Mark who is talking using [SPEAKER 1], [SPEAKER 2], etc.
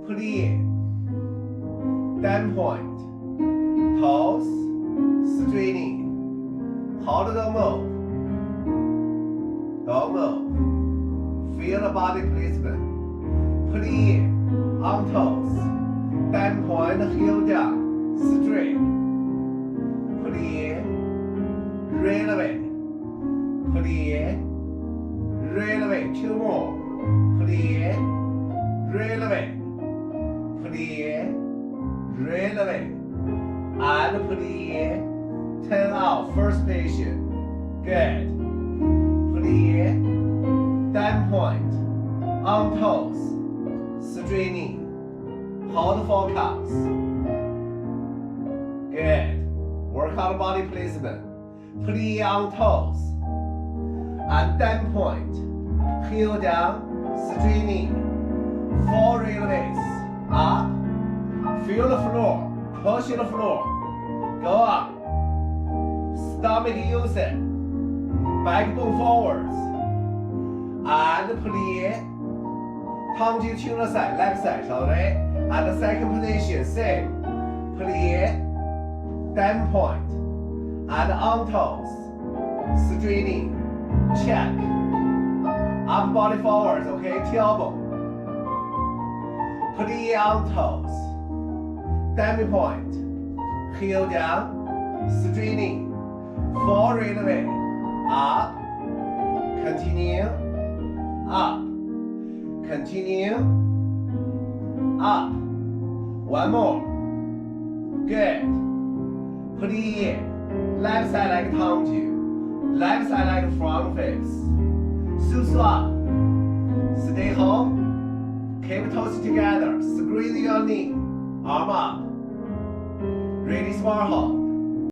[SPEAKER 1] Plie. Then point. Toes. Straightening. Hold the move. Don't move. Feel the body placement. Plie. On toes. Then point. Heel down. Straight. Plie. Rail away. Plie. Rail away. 2 more. Plie. Rail away. Plie. Rail away. And plie. 10 out. First patient. Good. Plie. Then point. On toes. Straightening. Hold 4 counts. Good. Work on body placement. Plie on toes. And then point. Heel down. Straightening. 4 railways. Up. Feel the floor. Push the floor. Go up. Stomach use it. Backbone forwards. And plie. Tongue to the side. Left side. Alright. And the second position. Same. Plie. Then point. And on toes. Straightening. Check. Upper body forwards. Okay. Tailbone. Plie on toes. Demi point. Heel down. Straightening. 4 railway. Up. Continue. Up. Continue. Up. 1 more. Good. Plie. Left side like tongue to. Left side like front face. Swap. Stay home. Keep toes together. Squeeze your knee. Arm up. Really small hold.